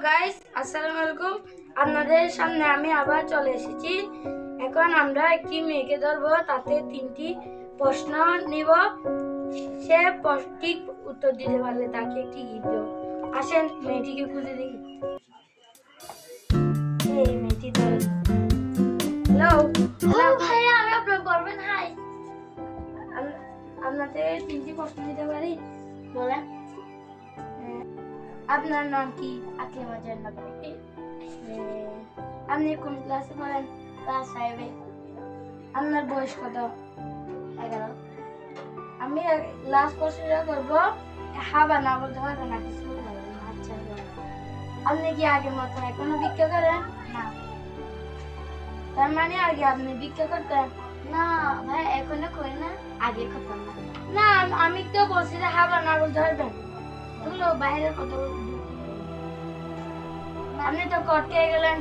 Guys, আসসালামু আলাইকুম। আপনাদের সামনে আমি আবার চলে এসেছি। এখন আমরা একটি মেয়েকে ধরবো, তাতে তিনটি প্রশ্ন নিব। সে ঠিক উত্তর দিতে পারলে তাকে একটি গিফট দেব। আসেন মেয়েটিকে খুঁজে দেখি। এই মেয়েটি ধরে। হ্যালো হ্যালো ভাইয়া, আমি আপনার বলবেন হাই। আপনাদের তিনটি প্রশ্ন দিতে পারি? বলেন। আপনার নাম কি? আকলিমা জান্নাত। আপনি কোন ক্লাসে পড়েন? ক্লাস 5-এ। আপনার বয়স কত? 11। আমি লাস্ট কোশ্চেনটা করবো, হাবা না বলতে পারবে না কিছু। আচ্ছা, বলেন। আপনি কি আগের মতো এখনো ভিক্ষা করেন? না তার মানে আগে আপনি ভিক্ষা করতেন? না ভাই, এখনো করি না, আগে করতাম না। না, আমি তো বলছি যে হাবা না বলতে পারবেন। এগুলো বাইরের কথা বলতে। আপনি তো করতে গেলেন।